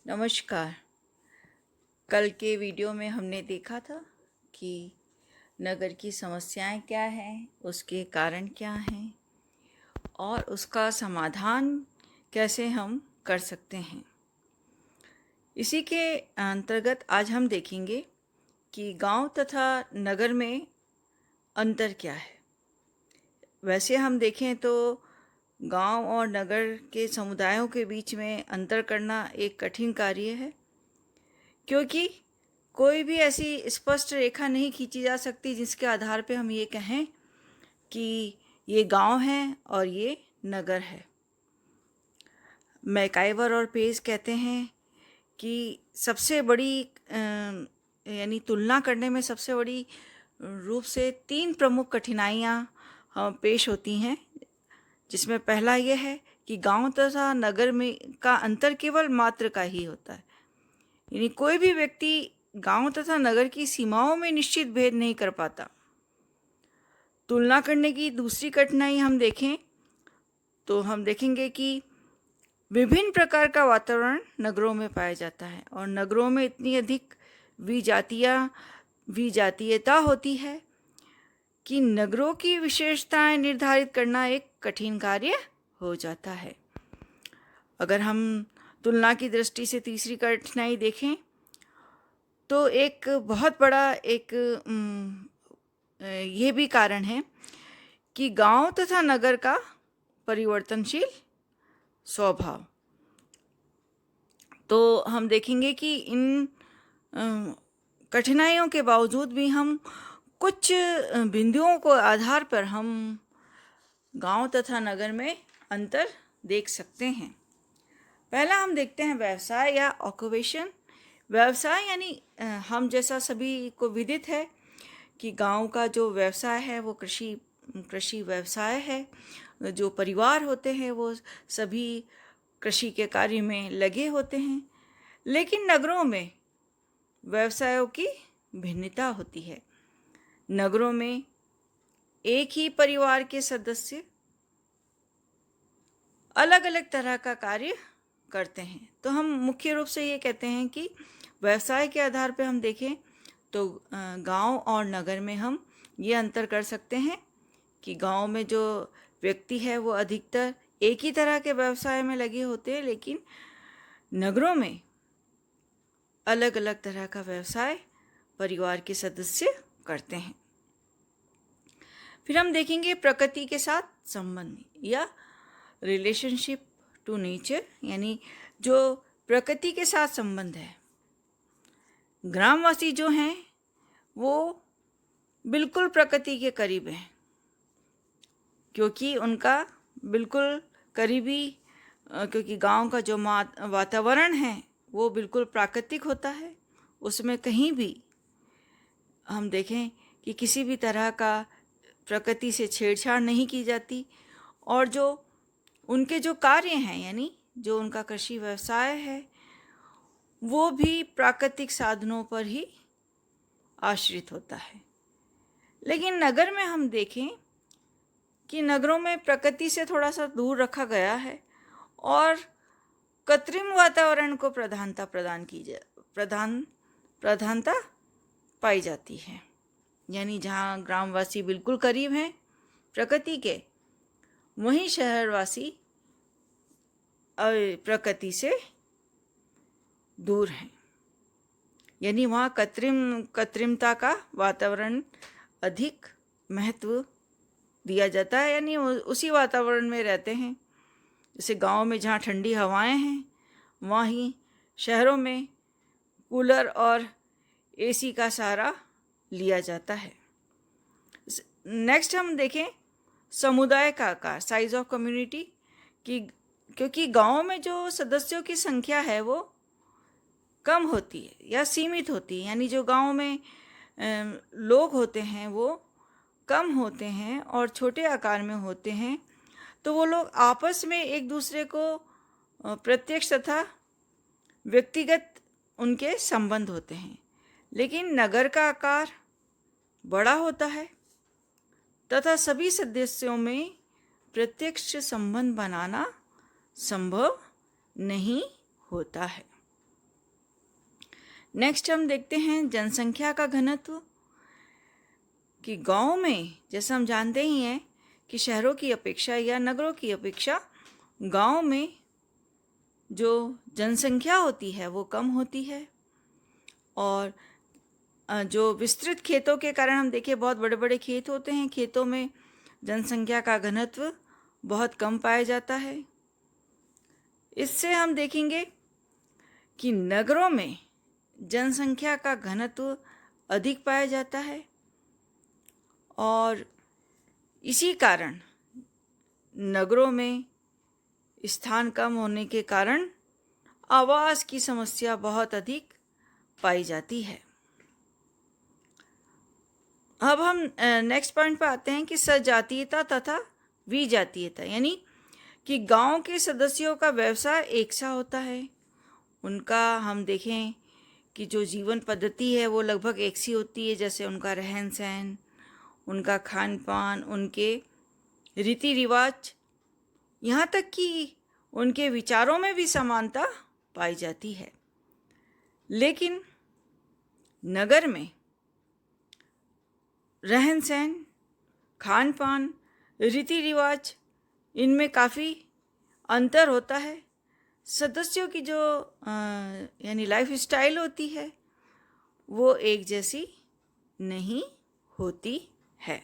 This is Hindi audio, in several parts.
नमस्कार। कल के वीडियो में हमने देखा था कि नगर की समस्याएं क्या हैं, उसके कारण क्या हैं और उसका समाधान कैसे हम कर सकते हैं। इसी के अंतर्गत आज हम देखेंगे कि गांव तथा नगर में अंतर क्या है। वैसे हम देखें तो गांव और नगर के समुदायों के बीच में अंतर करना एक कठिन कार्य है, क्योंकि कोई भी ऐसी स्पष्ट रेखा नहीं खींची जा सकती जिसके आधार पे हम ये कहें कि ये गांव है और ये नगर है। मैकाइवर और पेज कहते हैं कि सबसे बड़ी यानी तुलना करने में सबसे बड़ी रूप से तीन प्रमुख कठिनाइयाँ पेश होती हैं, जिसमें पहला ये है कि गांव तथा नगर में का अंतर केवल मात्र का ही होता है। यानी कोई भी व्यक्ति गांव तथा नगर की सीमाओं में निश्चित भेद नहीं कर पाता। तुलना करने की दूसरी कठिनाई हम देखें तो हम देखेंगे कि विभिन्न प्रकार का वातावरण नगरों में पाया जाता है और नगरों में इतनी अधिक विजातीयता होती है कि नगरों की विशेषताएं निर्धारित करना एक कठिन कार्य हो जाता है। अगर हम तुलना की दृष्टि से तीसरी कठिनाई देखें तो एक बहुत बड़ा ये भी कारण है कि गांव तथा नगर का परिवर्तनशील स्वभाव। तो हम देखेंगे कि इन कठिनाइयों के बावजूद भी हम कुछ बिंदुओं को आधार पर हम गांव तथा नगर में अंतर देख सकते हैं। पहला हम देखते हैं व्यवसाय या ऑक्यूपेशन। व्यवसाय यानी हम जैसा सभी को विदित है कि गांव का जो व्यवसाय है वो कृषि व्यवसाय है। जो परिवार होते हैं वो सभी कृषि के कार्य में लगे होते हैं। लेकिन नगरों में व्यवसायों की भिन्नता होती है। नगरों में एक ही परिवार के सदस्य अलग अलग तरह का कार्य करते हैं। तो हम मुख्य रूप से ये कहते हैं कि व्यवसाय के आधार पर हम देखें तो गांव और नगर में हम ये अंतर कर सकते हैं कि गांव में जो व्यक्ति है वो अधिकतर एक ही तरह के व्यवसाय में लगे होते हैं, लेकिन नगरों में अलग अलग तरह का व्यवसाय परिवार के सदस्य करते हैं। फिर हम देखेंगे प्रकृति के साथ संबंध या रिलेशनशिप टू नेचर, यानी जो प्रकृति के साथ संबंध है। ग्रामवासी जो हैं वो बिल्कुल प्रकृति के करीब हैं, क्योंकि उनका बिल्कुल करीबी क्योंकि गांव का जो वातावरण है वो बिल्कुल प्राकृतिक होता है। उसमें कहीं भी हम देखें कि किसी भी तरह का प्रकृति से छेड़छाड़ नहीं की जाती, और जो उनके जो कार्य हैं यानी जो उनका कृषि व्यवसाय है वो भी प्राकृतिक साधनों पर ही आश्रित होता है। लेकिन नगर में हम देखें कि नगरों में प्रकृति से थोड़ा सा दूर रखा गया है और कृत्रिम वातावरण को प्रधानता पाई जाती है। यानी जहाँ ग्रामवासी बिल्कुल करीब हैं प्रकृति के, वहीं शहरवासी प्रकृति से दूर हैं। यानी वहाँ कृत्रिमता का वातावरण अधिक महत्व दिया जाता है, यानी उसी वातावरण में रहते हैं। जैसे गांव में जहाँ ठंडी हवाएं हैं, वहीं शहरों में कूलर और एसी का सहारा लिया जाता है। नेक्स्ट हम देखें समुदाय का आकार, साइज ऑफ कम्युनिटी की, क्योंकि गांव में जो सदस्यों की संख्या है वो कम होती है या सीमित होती है। यानी जो गांव में लोग होते हैं वो कम होते हैं और छोटे आकार में होते हैं, तो वो लोग आपस में एक दूसरे को प्रत्यक्ष तथा व्यक्तिगत उनके संबंध होते हैं। लेकिन नगर का आकार बड़ा होता है तथा सभी सदस्यों में प्रत्यक्ष संबंध बनाना संभव नहीं होता है। नेक्स्ट हम देखते हैं जनसंख्या का घनत्व, कि गांव में जैसा हम जानते ही हैं कि शहरों की अपेक्षा या नगरों की अपेक्षा गांव में जो जनसंख्या होती है वो कम होती है। और जो विस्तृत खेतों के कारण हम देखें, बहुत बड़े बड़े खेत होते हैं, खेतों में जनसंख्या का घनत्व बहुत कम पाया जाता है। इससे हम देखेंगे कि नगरों में जनसंख्या का घनत्व अधिक पाया जाता है और इसी कारण नगरों में स्थान कम होने के कारण आवास की समस्या बहुत अधिक पाई जाती है। अब हम नेक्स्ट पॉइंट पर आते हैं कि सजातीयता तथा विजातीयता, यानी कि गांव के सदस्यों का व्यवसाय एक सा होता है। उनका हम देखें कि जो जीवन पद्धति है वो लगभग एक सी होती है, जैसे उनका रहन सहन, उनका खान पान, उनके रीति रिवाज, यहाँ तक कि उनके विचारों में भी समानता पाई जाती है। लेकिन नगर में रहन सहन, खान पान, रीति रिवाज, इनमें काफ़ी अंतर होता है। सदस्यों की जो यानी लाइफ स्टाइल होती है वो एक जैसी नहीं होती है।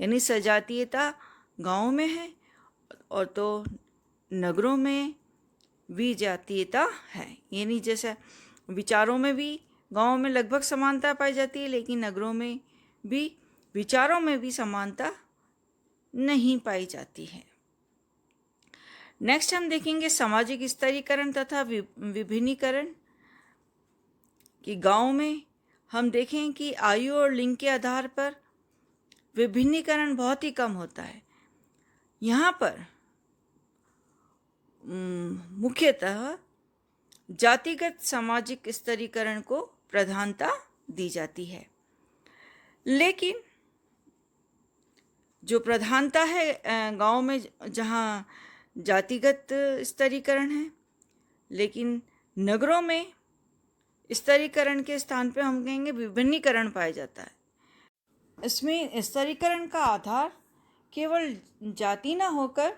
यानी सजातीयता गाँव में है और तो नगरों में विजातीयता है। यानी जैसे विचारों में भी गाँव में लगभग समानता पाई जाती है, लेकिन नगरों में भी विचारों में भी समानता नहीं पाई जाती है। नेक्स्ट हम देखेंगे सामाजिक स्तरीकरण तथा विभिन्नीकरण, कि गांव में हम देखें कि आयु और लिंग के आधार पर विभिन्नीकरण बहुत ही कम होता है। यहाँ पर मुख्यतः जातिगत सामाजिक स्तरीकरण को प्रधानता दी जाती है। लेकिन जो प्रधानता है गांव में, जहाँ जातिगत स्तरीकरण है, लेकिन नगरों में स्तरीकरण के स्थान पे हम कहेंगे विभिन्नीकरण पाया जाता है। इसमें स्तरीकरण का आधार केवल जाति ना होकर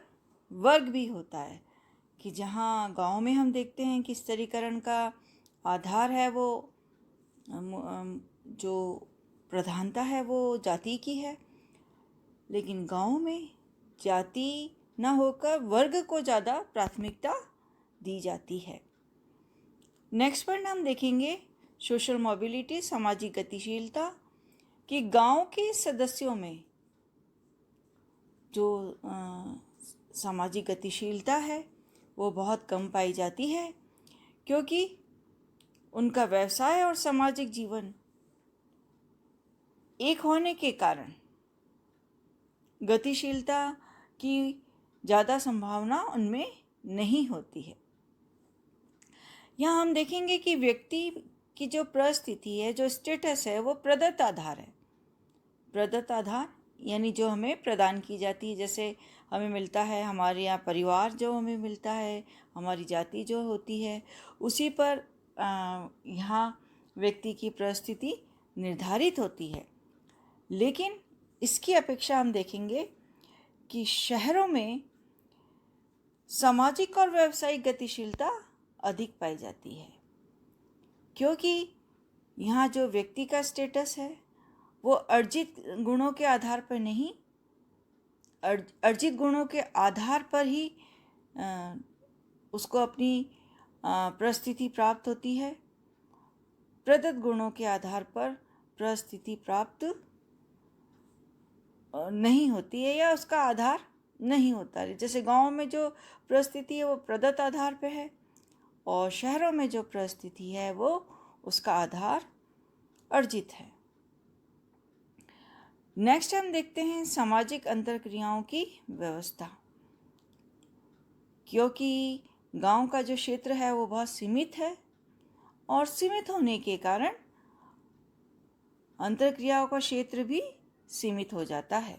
वर्ग भी होता है, कि जहाँ गांव में हम देखते हैं कि स्तरीकरण का आधार है वो जो प्रधानता है वो जाति की है, लेकिन गांव में जाति न होकर वर्ग को ज़्यादा प्राथमिकता दी जाती है। नेक्स्ट पॉइंट हम देखेंगे सोशल मोबिलिटी, सामाजिक गतिशीलता, कि गांव के सदस्यों में जो सामाजिक गतिशीलता है वो बहुत कम पाई जाती है, क्योंकि उनका व्यवसाय और सामाजिक जीवन एक होने के कारण गतिशीलता की ज़्यादा संभावना उनमें नहीं होती है। यहाँ हम देखेंगे कि व्यक्ति की जो परिस्थिति है, जो स्टेटस है, वो प्रदत्त आधार है। प्रदत्त आधार यानी जो हमें प्रदान की जाती है, जैसे हमें मिलता है हमारे यहाँ परिवार, जो हमें मिलता है, हमारी जाति जो होती है, उसी पर यहाँ व्यक्ति की परिस्थिति निर्धारित होती है। लेकिन इसकी अपेक्षा हम देखेंगे कि शहरों में सामाजिक और व्यावसायिक गतिशीलता अधिक पाई जाती है, क्योंकि यहाँ जो व्यक्ति का स्टेटस है वो अर्जित गुणों के आधार पर नहीं, अर्जित गुणों के आधार पर ही उसको अपनी परिस्थिति प्राप्त होती है। प्रदत्त गुणों के आधार पर परिस्थिति प्राप्त नहीं होती है या उसका आधार नहीं होता है। जैसे गांव में जो परिस्थिति है वो प्रदत्त आधार पे है और शहरों में जो परिस्थिति है वो उसका आधार अर्जित है। नेक्स्ट हम देखते हैं सामाजिक अंतरक्रियाओं की व्यवस्था, क्योंकि गांव का जो क्षेत्र है वो बहुत सीमित है और सीमित होने के कारण अंतरक्रियाओं का क्षेत्र भी सीमित हो जाता है।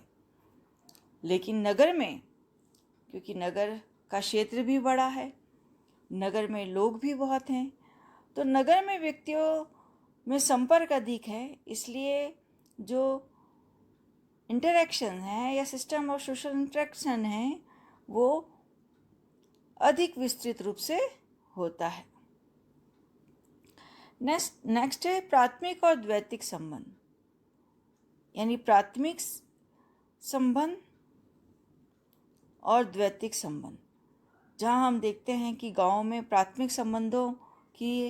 लेकिन नगर में, क्योंकि नगर का क्षेत्र भी बड़ा है, नगर में लोग भी बहुत हैं, तो नगर में व्यक्तियों में संपर्क अधिक है, इसलिए जो इंटरेक्शन है या सिस्टम ऑफ सोशल इंटरेक्शन है वो अधिक विस्तृत रूप से होता है। नेक्स्ट है प्राथमिक और द्वैतिक संबंध, यानी प्राथमिक संबंध और द्वैतिक संबंध, जहाँ हम देखते हैं कि गांव में प्राथमिक संबंधों की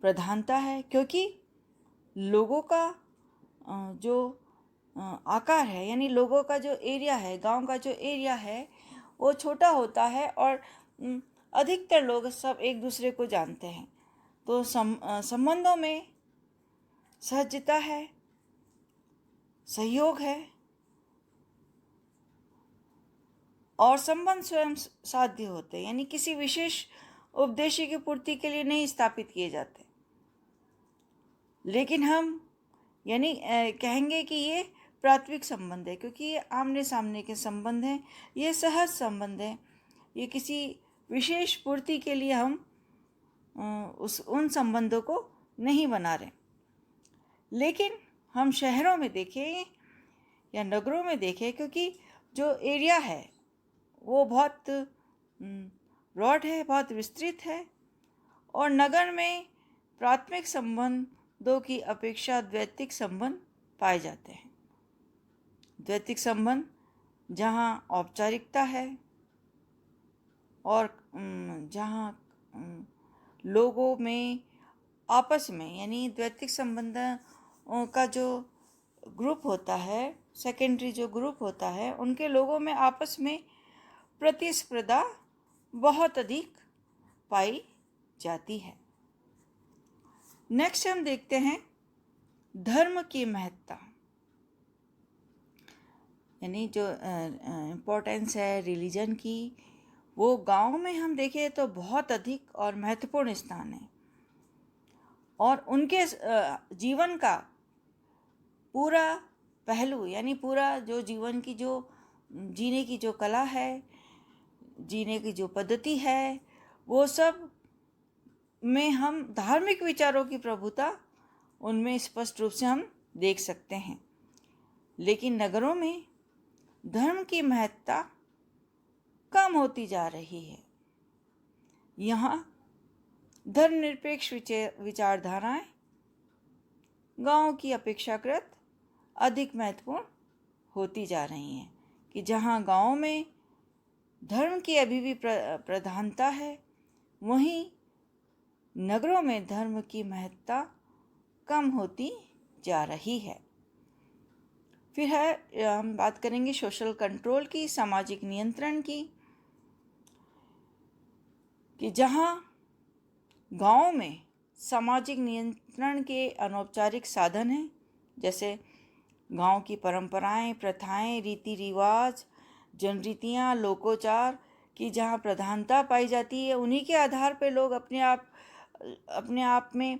प्रधानता है, क्योंकि लोगों का जो आकार है, यानी लोगों का जो एरिया है, गांव का जो एरिया है वो छोटा होता है और अधिकतर लोग सब एक दूसरे को जानते हैं। तो संबंधों में सहजता है, सहयोग है और संबंध स्वयं साध्य होते हैं, यानी किसी विशेष उद्देश्य की पूर्ति के लिए नहीं स्थापित किए जाते। लेकिन हम यानी कहेंगे कि ये प्राथमिक संबंध है, क्योंकि ये आमने सामने के संबंध हैं, ये सहज संबंध है, ये किसी विशेष पूर्ति के लिए हम उन संबंधों को नहीं बना रहे। लेकिन हम शहरों में देखें या नगरों में देखें, क्योंकि जो एरिया है वो बहुत ब्रॉड है, बहुत विस्तृत है, और नगर में प्राथमिक संबंधों की अपेक्षा द्वैतिक संबंध पाए जाते हैं। द्वैतिक संबंध जहाँ औपचारिकता है और जहाँ लोगों में आपस में, यानी द्वैतिक संबंधों का जो ग्रुप होता है, सेकेंडरी जो ग्रुप होता है, उनके लोगों में आपस में प्रतिस्पर्धा बहुत अधिक पाई जाती है। नेक्स्ट हम देखते हैं धर्म की महत्ता, यानी जो इम्पोर्टेंस है रिलीजन की, वो गांव में हम देखें तो बहुत अधिक और महत्वपूर्ण स्थान है, और उनके जीवन का पूरा पहलू, यानी पूरा जो जीवन की जो जीने की जो कला है, जीने की जो पद्धति है, वो सब में हम धार्मिक विचारों की प्रभुता उनमें स्पष्ट रूप से हम देख सकते हैं। लेकिन नगरों में धर्म की महत्ता कम होती जा रही है। यहाँ धर्मनिरपेक्ष विचारधाराएं गांव की अपेक्षाकृत अधिक महत्वपूर्ण होती जा रही हैं, कि जहाँ गांव में धर्म की अभी भी प्रधानता है, वहीं नगरों में धर्म की महत्ता कम होती जा रही है। फिर है हम बात करेंगे सोशल कंट्रोल की, सामाजिक नियंत्रण की, कि जहाँ गांव में सामाजिक नियंत्रण के अनौपचारिक साधन हैं, जैसे गांव की परंपराएं, प्रथाएं, रीति रिवाज, जनरीतियाँ, लोकोचार की जहाँ प्रधानता पाई जाती है, उन्हीं के आधार पर लोग अपने आप में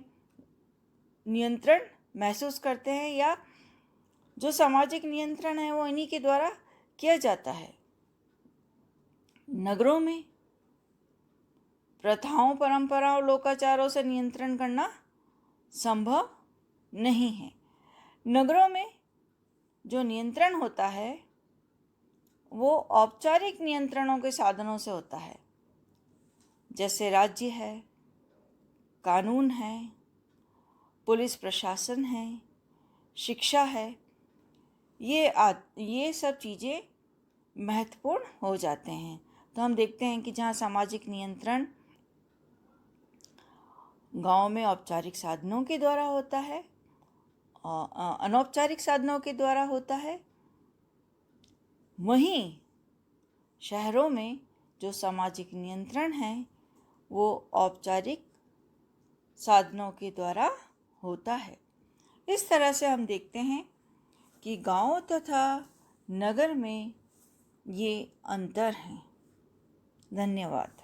नियंत्रण महसूस करते हैं, या जो सामाजिक नियंत्रण है वो इन्हीं के द्वारा किया जाता है। नगरों में प्रथाओं, परंपराओं, लोकाचारों से नियंत्रण करना संभव नहीं है। नगरों में जो नियंत्रण होता है वो औपचारिक नियंत्रणों के साधनों से होता है, जैसे राज्य है, कानून है, पुलिस प्रशासन है, शिक्षा है। ये सब चीज़ें महत्वपूर्ण हो जाते हैं। तो हम देखते हैं कि जहाँ सामाजिक नियंत्रण गांव में औपचारिक साधनों के द्वारा होता है, अनौपचारिक साधनों के द्वारा होता है, वहीं शहरों में जो सामाजिक नियंत्रण है वो औपचारिक साधनों के द्वारा होता है। इस तरह से हम देखते हैं कि गांव तथा नगर में ये अंतर हैं। धन्यवाद।